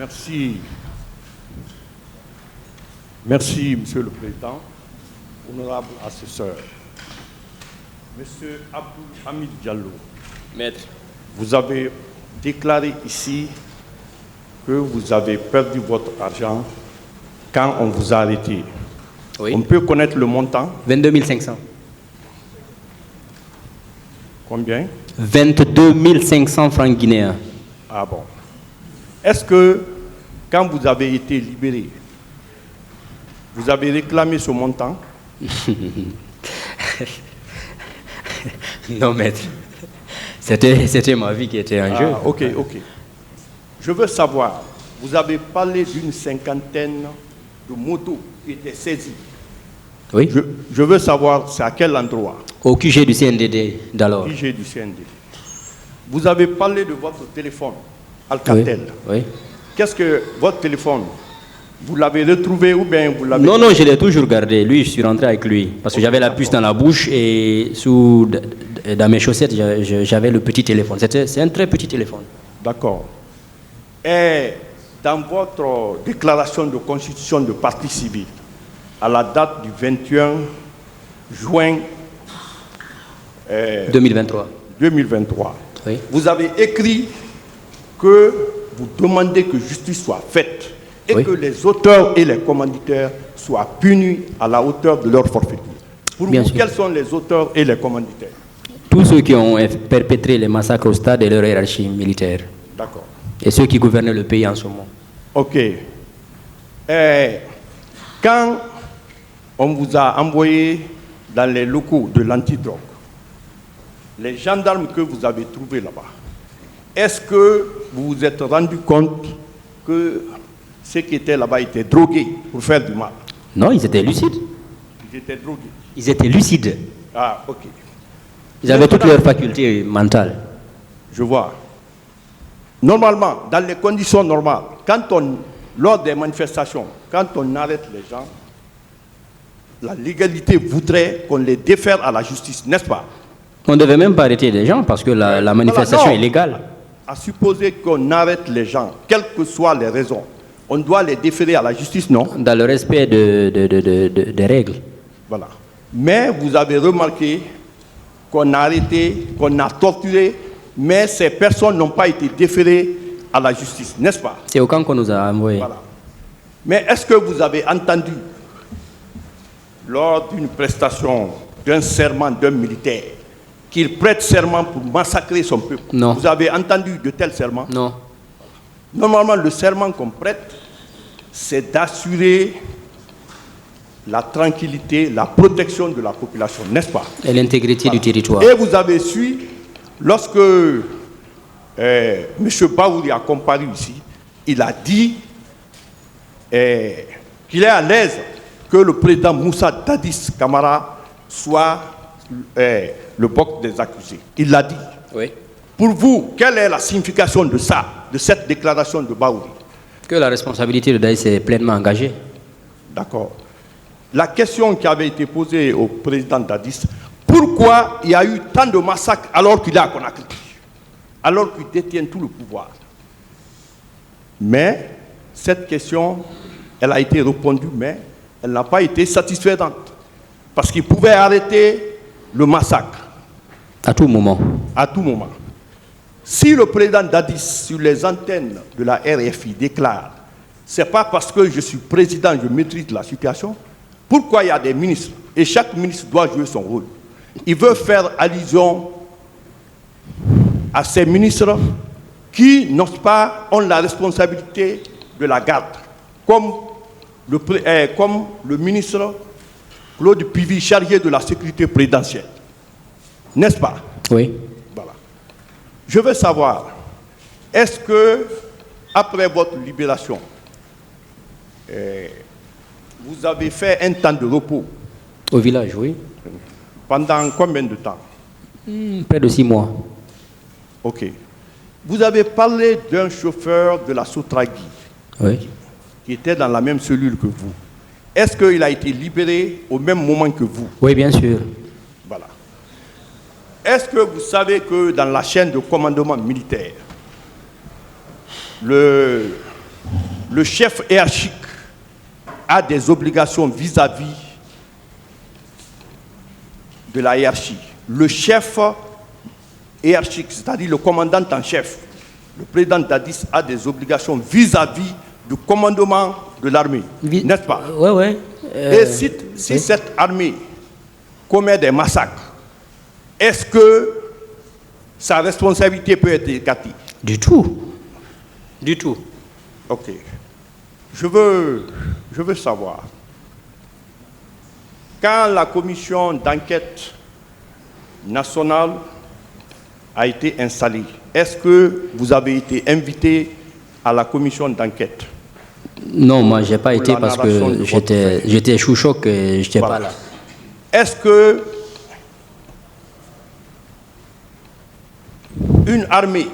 Merci. Merci, Monsieur le Président, honorable assesseur. Monsieur Abdou Hamid Diallo, Maître, vous avez déclaré ici que vous avez perdu votre argent quand on vous a arrêté. oui. On peut connaître le montant? 22 500. Combien? 22 500 francs guinéens. Ah bon. Est-ce que, quand vous avez été libéré, vous avez réclamé ce montant? Non, maître. C'était ma vie qui était en jeu. Ok. Je veux savoir, vous avez parlé d'une cinquantaine de motos qui étaient saisies. Oui. Je veux savoir, c'est à quel endroit? Au QG du CNDD d'alors. QG du CND. Vous avez parlé de votre téléphone, Alcatel. Oui. Qu'est-ce que votre téléphone, vous l'avez retrouvé ou bien vous l'avez... Non, je l'ai toujours gardé. Lui, je suis rentré avec lui. Parce que j'avais la puce dans la bouche et dans mes chaussettes, j'avais le petit téléphone. C'est un très petit téléphone. D'accord. Et dans votre déclaration de constitution de parti civil, à la date du 21 juin 2023. 2023, Oui. vous avez écrit que vous demandez que justice soit faite et Oui. que les auteurs et les commanditaires soient punis à la hauteur de leur forfaiture. Pour Bien vous, sûr. quels sont les auteurs et les commanditaires? Tous ceux qui ont perpétré les massacres au stade et leur hiérarchie militaire. D'accord. Et ceux qui gouvernaient le pays en ce moment. Ok. Quand on vous a envoyé dans les locaux de l'antidrogue, les gendarmes que vous avez trouvés là-bas, est-ce que vous vous êtes rendu compte que ceux qui étaient là-bas étaient drogués pour faire du mal? Non, ils étaient lucides. Ils étaient drogués. Ils étaient lucides. Ah, ok. Ils avaient toutes leurs facultés mentales. Je vois. Normalement, dans les conditions normales, lors des manifestations, quand on arrête les gens, la légalité voudrait qu'on les défère à la justice, n'est-ce pas? On ne devait même pas arrêter les gens parce que la manifestation Voilà, non. est légale. À supposer qu'on arrête les gens, quelles que soient les raisons, on doit les déférer à la justice, non? Dans le respect des règles. Voilà. Mais vous avez remarqué qu'on a arrêté, qu'on a torturé, mais ces personnes n'ont pas été déférées à la justice, n'est-ce pas? C'est au camp qu'on nous a envoyés. Voilà. Mais est-ce que vous avez entendu, lors d'une prestation d'un serment d'un militaire, qu'il prête serment pour massacrer son peuple? Non. Vous avez entendu de tels serments? Non. Normalement, le serment qu'on prête, c'est d'assurer la tranquillité, la protection de la population, n'est-ce pas? Et l'intégrité du territoire. Et vous avez su, lorsque M. Baouri a comparu ici, il a dit qu'il est à l'aise que le président Moussa Dadis Camara soit le boc des accusés. Il l'a dit. Oui. Pour vous, quelle est la signification de ça, de cette déclaration de Baouri? Que la responsabilité de Daïs est pleinement engagée. D'accord. La question qui avait été posée au président Dadis, pourquoi il y a eu tant de massacres alors qu'il est à Conakry, alors qu'il détient tout le pouvoir? Mais cette question, elle a été répondue, mais elle n'a pas été satisfaisante. Parce qu'il pouvait arrêter le massacre. À tout moment. À tout moment. Si le président Dadis, sur les antennes de la RFI, déclare « c'est pas parce que je suis président, je maîtrise la situation », pourquoi il y a des ministres, et chaque ministre doit jouer son rôle? Il veut faire allusion à ces ministres qui n'osent pas, ont la responsabilité de la garde, comme le ministre Claude Pivy, chargé de la sécurité présidentielle. N'est-ce pas? Oui. Voilà. Je veux savoir, est-ce que, après votre libération, vous avez fait un temps de repos? Au village, oui. Pendant combien de temps? Près de 6 mois. Ok. Vous avez parlé d'un chauffeur de la Sotragui Oui. qui était dans la même cellule que vous. Est-ce qu'il a été libéré au même moment que vous? Oui, bien sûr. Voilà. Est-ce que vous savez que dans la chaîne de commandement militaire, le le chef hiérarchique a des obligations vis-à-vis de la hiérarchie. Le chef hiérarchique, c'est-à-dire le commandant en chef, le président Dadis a des obligations vis-à-vis du commandement de l'armée, n'est-ce pas? Oui, oui. Et si cette armée commet des massacres, est-ce que sa responsabilité peut être écartée? Du tout. Du tout. Ok. Je veux savoir, quand la commission d'enquête nationale a été installée, est-ce que vous avez été invité à la commission d'enquête? Non, moi, je n'ai pas été parce que j'étais sous choc et je n'étais pas là. Est-ce que une armée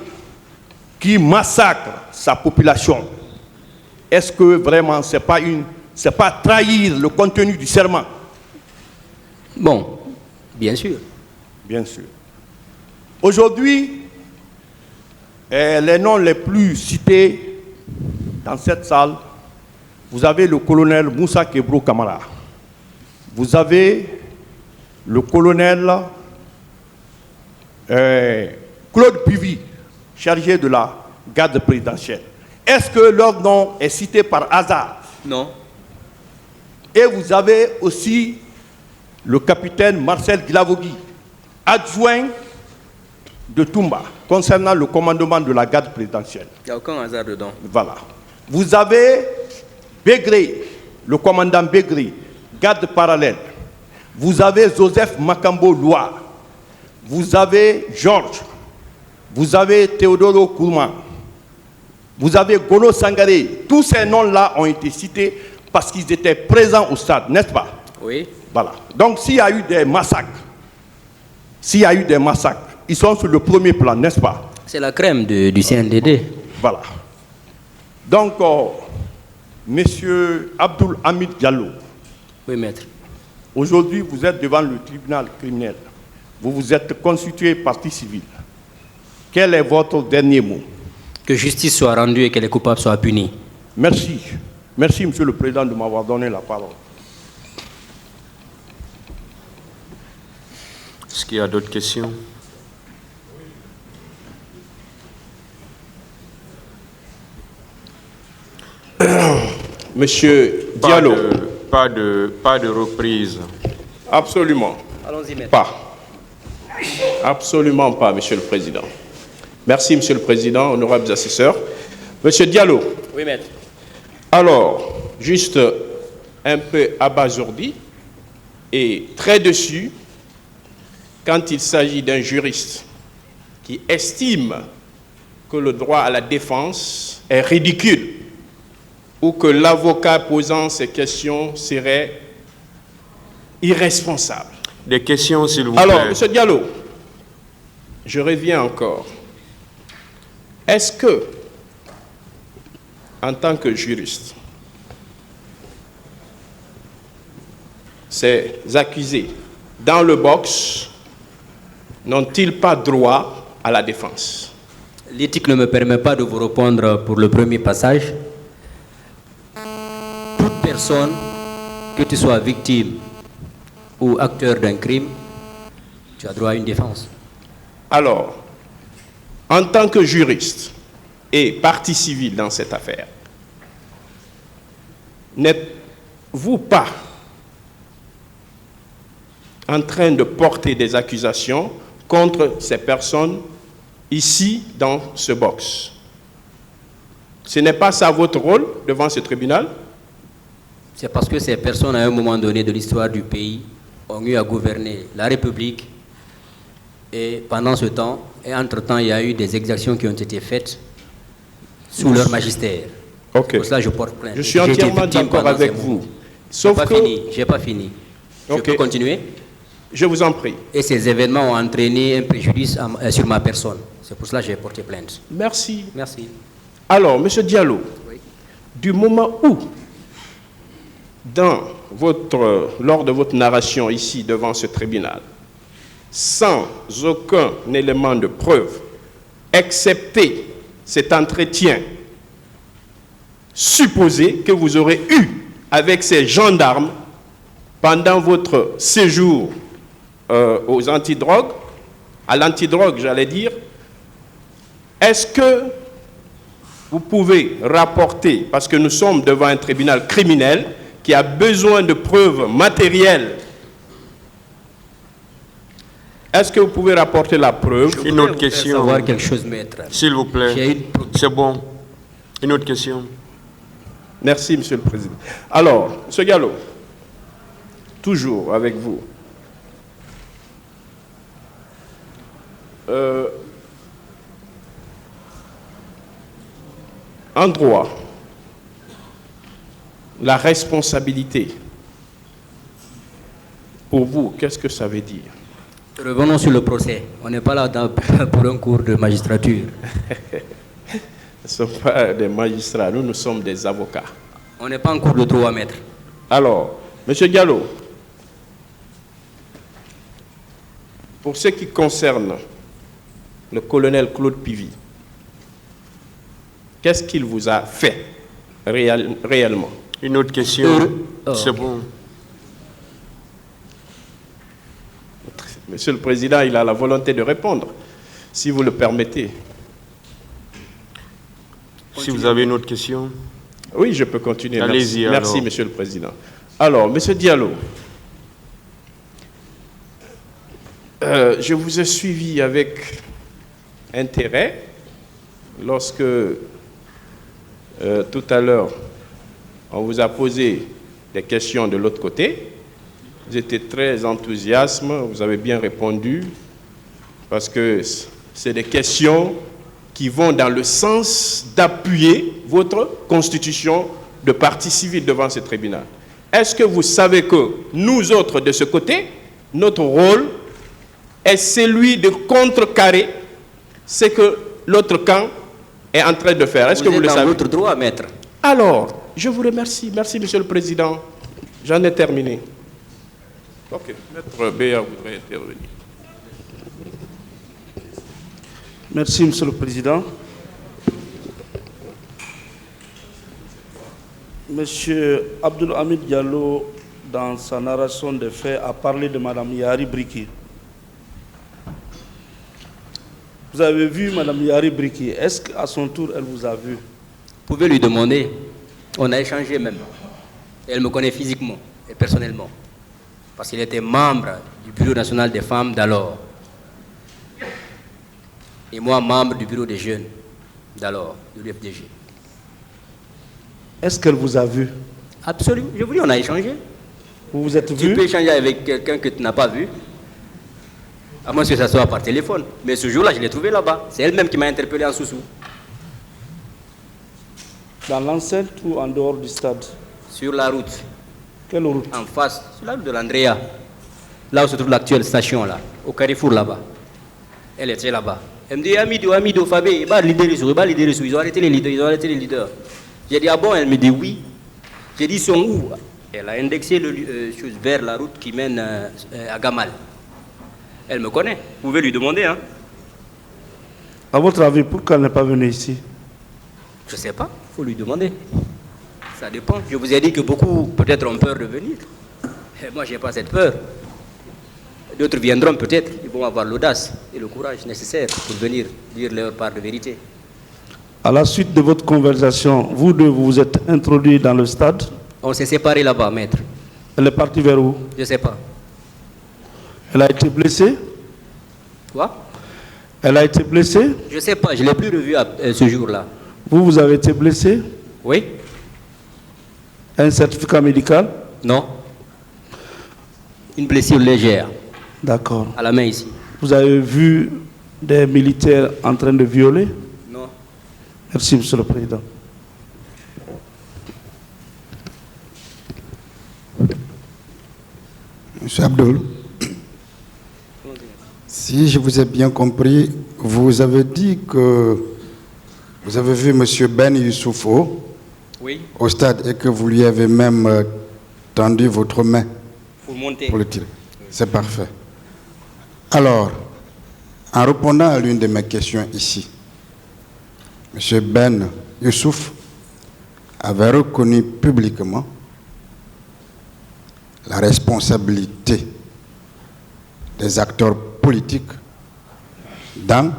qui massacre sa population, est-ce que vraiment c'est pas trahir le contenu du serment? Bon, bien sûr. Bien sûr. Aujourd'hui, les noms les plus cités dans cette salle, vous avez le colonel Moussa Kebro Kamara. Vous avez le colonel Claude Pivy, chargé de la garde présidentielle. Est-ce que leur nom est cité par hasard? Non. Et vous avez aussi le capitaine Marcel Glavogui, adjoint de Toumba, concernant le commandement de la garde présidentielle. Il n'y a aucun hasard dedans. Voilà. Vous avez Bégré, le commandant Bégré, garde parallèle. Vous avez Joseph Makambo Loa. Vous avez Georges. Vous avez Théodoro Kourman. Vous avez Gono Sangaré. Tous ces noms-là ont été cités parce qu'ils étaient présents au stade, n'est-ce pas? Oui. Voilà. Donc s'il y a eu des massacres, ils sont sur le premier plan, n'est-ce pas? C'est la crème du CNDD. Voilà. Donc, Monsieur Abdoul Hamid Diallo. Oui, maître. Aujourd'hui, vous êtes devant le tribunal criminel. Vous vous êtes constitué partie civile. Quel est votre dernier mot? Que justice soit rendue et que les coupables soient punis. Merci. Merci, Monsieur le Président, de m'avoir donné la parole. Est-ce qu'il y a d'autres questions? Monsieur Diallo. Pas de reprise. Absolument. Allons-y, maître. Pas. Absolument pas, Monsieur le Président. Merci, Monsieur le Président, honorables assesseurs. Monsieur Diallo. Oui, maître. Alors, juste un peu abasourdi et très dessus quand il s'agit d'un juriste qui estime que le droit à la défense est ridicule ou que l'avocat posant ces questions serait irresponsable. Des questions, s'il vous plaît. Alors, M. Diallo, je reviens encore. Est-ce que, en tant que juriste, ces accusés dans le box n'ont-ils pas droit à la défense? L'éthique ne me permet pas de vous répondre pour le premier passage. Toute personne, que tu sois victime ou acteur d'un crime, tu as droit à une défense. Alors, en tant que juriste et partie civile dans cette affaire, n'êtes-vous pas en train de porter des accusations contre ces personnes ici dans ce box? Ce n'est pas ça votre rôle devant ce tribunal? C'est parce que ces personnes, à un moment donné de l'histoire du pays, ont eu à gouverner la République. Et pendant ce temps, et entre-temps, il y a eu des exactions qui ont été faites sous leur magistère. Ok. Pour cela, je porte plainte. Je suis entièrement d'accord avec vous. Sauf que... Je n'ai pas fini. Ok. Je peux continuer? Je vous en prie. Et ces événements ont entraîné un préjudice sur ma personne. C'est pour cela que j'ai porté plainte. Merci. Merci. Alors, M. Diallo, Oui. du moment où, lors de votre narration ici devant ce tribunal, sans aucun élément de preuve, excepté cet entretien supposé que vous aurez eu avec ces gendarmes pendant votre séjour aux antidrogues, à l'antidrogue, j'allais dire. Est-ce que vous pouvez rapporter, parce que nous sommes devant un tribunal criminel qui a besoin de preuves matérielles, est-ce que vous pouvez rapporter la preuve? Une autre question. Savoir quelque chose, maître. S'il vous plaît. C'est bon. Une autre question. Merci, Monsieur le Président. Alors, M. Gallo, toujours avec vous. En droit, la responsabilité, pour vous, qu'est-ce que ça veut dire? Revenons sur le procès. On n'est pas là pour un cours de magistrature. Nous ne sommes pas des magistrats, nous sommes des avocats. On n'est pas en cours de droit, maître. Alors, M. Gallo, pour ce qui concerne le colonel Claude Pivy, qu'est-ce qu'il vous a fait réellement? Une autre question. C'est bon. Monsieur le Président, il a la volonté de répondre, si vous le permettez. Si vous avez une autre question. Oui, je peux continuer. Allez-y. Merci, Monsieur le Président. Alors, Monsieur Diallo, je vous ai suivi avec intérêt lorsque tout à l'heure on vous a posé des questions de l'autre côté. Vous étiez très enthousiaste, vous avez bien répondu, parce que c'est des questions qui vont dans le sens d'appuyer votre constitution de partie civile devant ce tribunal. Est-ce que vous savez que nous autres de ce côté, notre rôle est celui de contrecarrer ce que l'autre camp est en train de faire? Est-ce que vous le savez? Vous êtes dans votre droit, maître. Alors, je vous remercie. Merci, Monsieur le Président. J'en ai terminé. Ok, Maître Béa voudrait intervenir. Merci, Monsieur le Président. Monsieur Abdoul Hamid Diallo, dans sa narration des faits, a parlé de Mme Yari Briki. Vous avez vu Mme Yari Briki. Est-ce qu'à son tour, elle vous a vu? Vous pouvez lui demander. On a échangé même. Elle me connaît physiquement et personnellement. Parce qu'il était membre du Bureau national des femmes d'alors. Et moi, membre du Bureau des jeunes d'alors, de l'UFDG. Est-ce qu'elle vous a vu? Absolument. Je vous dis, on a échangé. Vous vous êtes Tu vu? peux échanger avec quelqu'un que tu n'as pas vu, à moins que ça soit par téléphone. Mais ce jour-là, je l'ai trouvé là-bas. C'est elle-même qui m'a interpellé en sous-sous. Dans l'enceinte ou en dehors du stade? Sur la route. Quelle route? En face, sur la route de l'Andrea. Là où se trouve l'actuelle station, là. Au carrefour, là-bas. Elle était là-bas. Elle me dit, Amido, Fabé, ils ont arrêté les leaders, J'ai dit, ah bon? Elle me dit, oui. J'ai dit, ils sont où? Elle a indexé chose vers la route qui mène à Gamal. Elle me connaît. Vous pouvez lui demander, hein. À votre avis, pourquoi elle n'est pas venue ici? Je ne sais pas. Il faut lui demander. Ça dépend. Je vous ai dit que beaucoup, peut-être, ont peur de venir. Et moi, je n'ai pas cette peur. D'autres viendront peut-être. Ils vont avoir l'audace et le courage nécessaire pour venir dire leur part de vérité. À la suite de votre conversation, vous deux vous êtes introduits dans le stade. On s'est séparés là-bas, maître. Elle est partie vers où? Je ne sais pas. Elle a été blessée? Quoi? Elle a été blessée? Je ne sais pas. Je ne l'ai plus revue ce jour-là. Vous avez été blessé? Oui? Un certificat médical? Non. Une blessure légère. D'accord. À la main ici. Vous avez vu des militaires en train de violer? Non. Merci, Monsieur le Président. Monsieur Abdoul, si je vous ai bien compris, vous avez dit que vous avez vu M. Ben Youssoufo Oui. au stade et que vous lui avez même tendu votre main Pour monter. pour le tirer. C'est parfait. Alors, en répondant à l'une de mes questions ici, M. Ben Youssouf avait reconnu publiquement la responsabilité des acteurs politiques dans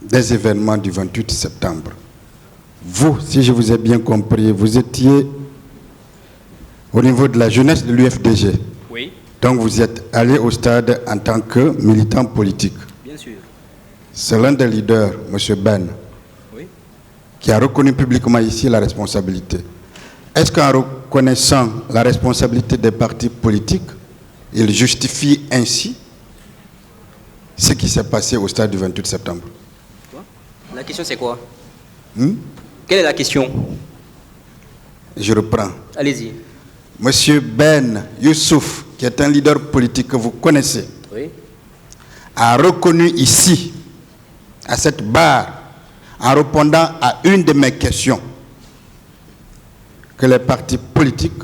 des événements du 28 septembre. Vous, si je vous ai bien compris, vous étiez au niveau de la jeunesse de l'UFDG. Oui. Donc vous êtes allé au stade en tant que militant politique. Bien sûr. C'est l'un des leaders, M. Ben, Oui. qui a reconnu publiquement ici la responsabilité. Est-ce qu'en reconnaissant la responsabilité des partis politiques, il justifie ainsi ce qui s'est passé au stade du 28 septembre? La question c'est quoi? Quelle est la question? Je reprends. Allez-y. Monsieur Ben Youssouf, qui est un leader politique que vous connaissez, Oui. a reconnu ici, à cette barre, en répondant à une de mes questions, que les partis politiques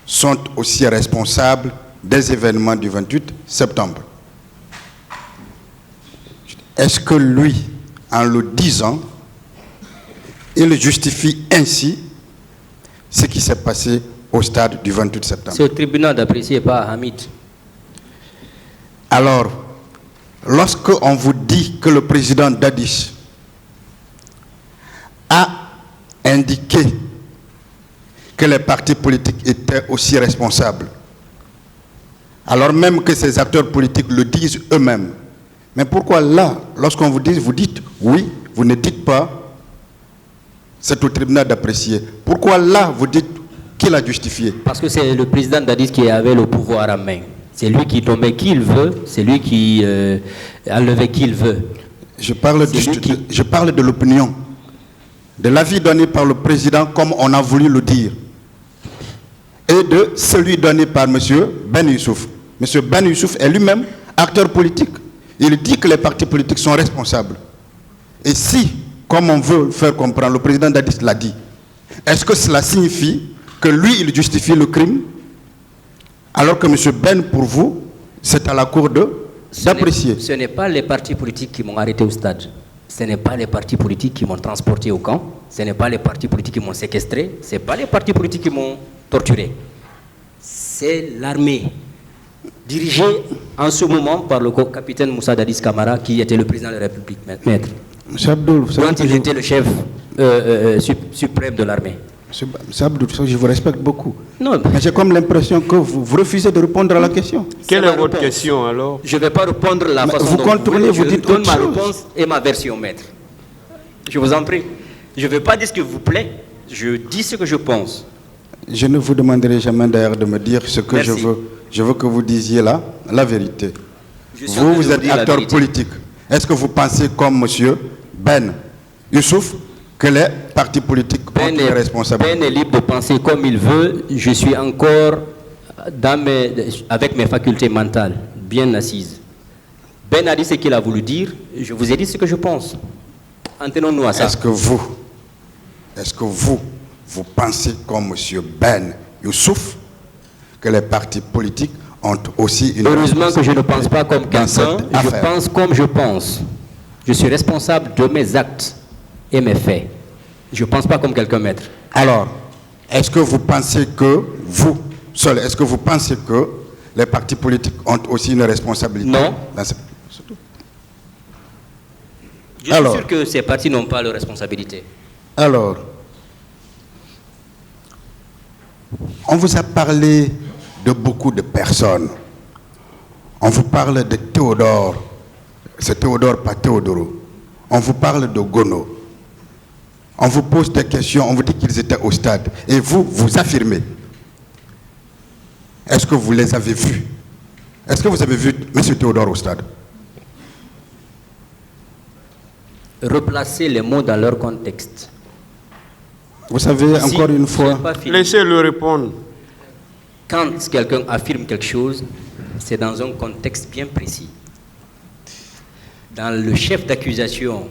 sont aussi responsables des événements du 28 septembre. Est-ce que lui, en le disant, il justifie ainsi ce qui s'est passé au stade du 28 septembre? C'est au tribunal d'apprécier, pas à Hamid. Alors, lorsque on vous dit que le président Dadis a indiqué que les partis politiques étaient aussi responsables, alors même que ces acteurs politiques le disent eux-mêmes, mais pourquoi là, lorsqu'on vous dit, vous dites oui, vous ne dites pas c'est au tribunal d'apprécier? Pourquoi là, vous dites qu'il a justifié? Parce que c'est le président Dadis qui avait le pouvoir en main. C'est lui qui tombait qui il veut, c'est lui qui enlevait qui il veut. Je parle de l'opinion, de l'avis donné par le président comme on a voulu le dire, et de celui donné par M. Ben Youssouf. M. Ben Youssouf est lui-même acteur politique. Il dit que les partis politiques sont responsables. Et si, comme on veut faire comprendre, le président Dadis l'a dit, est-ce que cela signifie que lui, il justifie le crime, alors que M. Ben, pour vous, c'est à la cour d'apprécier? Ce n'est pas les partis politiques qui m'ont arrêté au stade. Ce n'est pas les partis politiques qui m'ont transporté au camp. Ce n'est pas les partis politiques qui m'ont séquestré. Ce n'est pas les partis politiques qui m'ont torturé. C'est l'armée, dirigée en ce moment par le capitaine Moussa Dadis Camara, qui était le président de la République, maître. M. Abdoul, quand il était le chef suprême de l'armée. M. Abdoul, je vous respecte beaucoup. Non, mais j'ai comme l'impression que vous refusez de répondre à la question. Quelle est votre question alors? Je ne vais pas répondre la façon vous dont contournez, vous dites donne autre ma chose. réponse et ma version, maître. Je vous en prie. Je ne vais pas dire ce qui vous plaît, je dis ce que je pense. Je ne vous demanderai jamais d'ailleurs de me dire ce que je veux. Je veux que vous disiez là la vérité. Vous êtes acteur politique. Est-ce que vous pensez comme M. Ben Youssouf que les partis politiques ont une responsabilité? Ben est libre de penser comme il veut. Je suis encore avec mes facultés mentales bien assises. Ben a dit ce qu'il a voulu dire. Je vous ai dit ce que je pense. En tenons-nous à ça. Est-ce que vous pensez comme M. Ben Youssouf que les partis politiques ont aussi une Heureusement que je ne pense pas comme quelqu'un, je pense comme je pense. Je suis responsable de mes actes et mes faits. Je ne pense pas comme quelqu'un, maître. Alors, est-ce que vous pensez que vous, seul, est-ce que vous pensez que les partis politiques ont aussi une responsabilité? Non. Je suis sûr que ces partis n'ont pas leur responsabilité. Alors, on vous a parlé de beaucoup de personnes. On vous parle de Théodore. C'est Théodore, pas Théodoro. On vous parle de Gono. On vous pose des questions, on vous dit qu'ils étaient au stade. Et vous, vous affirmez. Est-ce que vous les avez vus? Est-ce que vous avez vu M. Théodore au stade? Replacer les mots dans leur contexte. Vous savez, encore une fois... Laissez-le répondre. Quand quelqu'un affirme quelque chose, c'est dans un contexte bien précis. Dans le chef d'accusation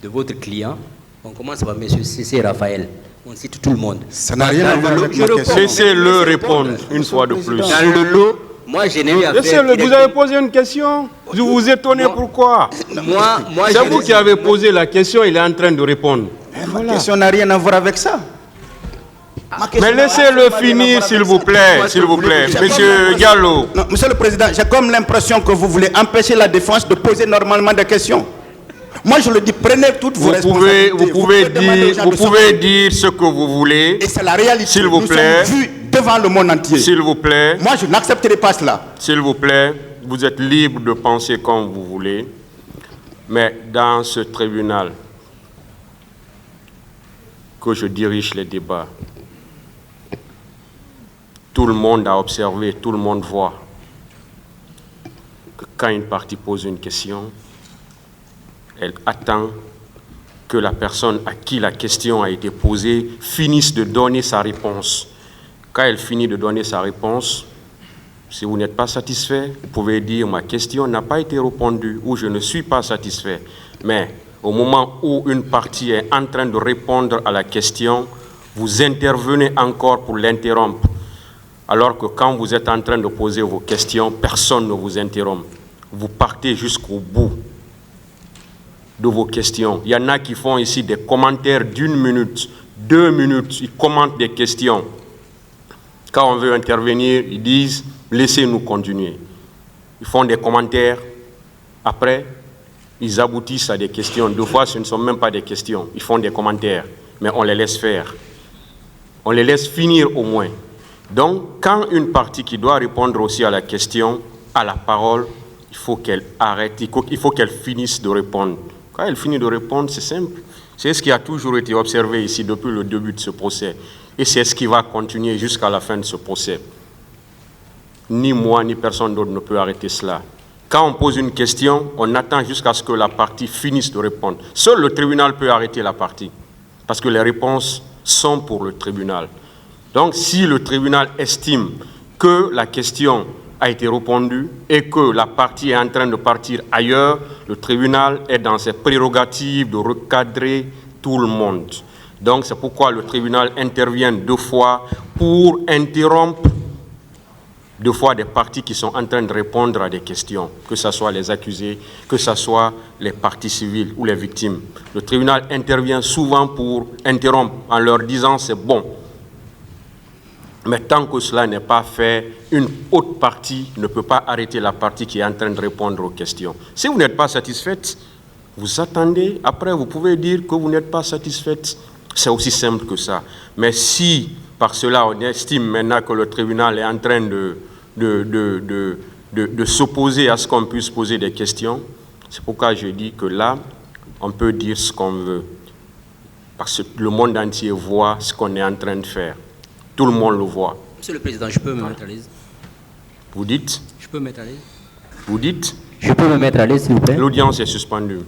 de votre client, on commence par M. C.C. Raphaël. On cite tout le monde. Ça n'a rien à voir avec ma question. Laissez-le répondre une fois de plus. Dans le lot, moi je n'ai eu à faire... Laissez-le, vous avez posé une question. Vous vous étonnez pourquoi? Moi, c'est vous qui avez posé la question, il est en train de répondre. Ma question n'a rien à voir avec ça. Mais laissez-le finir, s'il vous plaît, s'il vous plaît. Monsieur Diallo. Non, Monsieur le Président, j'ai comme l'impression que vous voulez empêcher la défense de poser normalement des questions. Moi, je le dis, prenez toutes vos responsabilités. Vous pouvez dire ce que vous voulez. Et c'est la réalité. S'il vous plaît. Nous sommes vus devant le monde entier. S'il vous plaît. Moi, je n'accepterai pas cela. S'il vous plaît, vous êtes libre de penser comme vous voulez. Mais dans ce tribunal que je dirige les débats, tout le monde a observé, tout le monde voit que quand une partie pose une question, elle attend que la personne à qui la question a été posée finisse de donner sa réponse. Quand elle finit de donner sa réponse, si vous n'êtes pas satisfait, vous pouvez dire « ma question n'a pas été répondue » ou « je ne suis pas satisfait ». Mais au moment où une partie est en train de répondre à la question, vous intervenez encore pour l'interrompre. Alors que quand vous êtes en train de poser vos questions, personne ne vous interrompt. Vous partez jusqu'au bout de vos questions. Il y en a qui font ici des commentaires d'1 minute, 2 minutes, ils commentent des questions. Quand on veut intervenir, ils disent « laissez-nous continuer ». Ils font des commentaires, après, ils aboutissent à des questions. Deux fois, ce ne sont même pas des questions, ils font des commentaires, mais on les laisse faire. On les laisse finir au moins. Donc, quand une partie qui doit répondre aussi à la question a la parole, il faut qu'elle arrête, il faut qu'elle finisse de répondre. Quand elle finit de répondre, c'est simple. C'est ce qui a toujours été observé ici depuis le début de ce procès. Et c'est ce qui va continuer jusqu'à la fin de ce procès. Ni moi, ni personne d'autre ne peut arrêter cela. Quand on pose une question, on attend jusqu'à ce que la partie finisse de répondre. Seul le tribunal peut arrêter la partie, parce que les réponses sont pour le tribunal. Donc, si le tribunal estime que la question a été répondue et que la partie est en train de partir ailleurs, le tribunal est dans ses prérogatives de recadrer tout le monde. Donc, c'est pourquoi le tribunal intervient 2 fois pour interrompre 2 fois des parties qui sont en train de répondre à des questions, que ce soit les accusés, que ce soit les parties civiles ou les victimes. Le tribunal intervient souvent pour interrompre en leur disant « c'est bon ». Mais tant que cela n'est pas fait, une autre partie ne peut pas arrêter la partie qui est en train de répondre aux questions. Si vous n'êtes pas satisfaite, vous attendez. Après, vous pouvez dire que vous n'êtes pas satisfaite. C'est aussi simple que ça. Mais si, par cela, on estime maintenant que le tribunal est en train de s'opposer à ce qu'on puisse poser des questions, c'est pourquoi je dis que là, on peut dire ce qu'on veut. Parce que le monde entier voit ce qu'on est en train de faire. Tout le monde le voit. Monsieur le Président, je peux me mettre à l'aise. Vous dites? Je peux me mettre à l'aise. Vous dites? Je peux me mettre à l'aise, s'il vous plaît. L'audience est suspendue.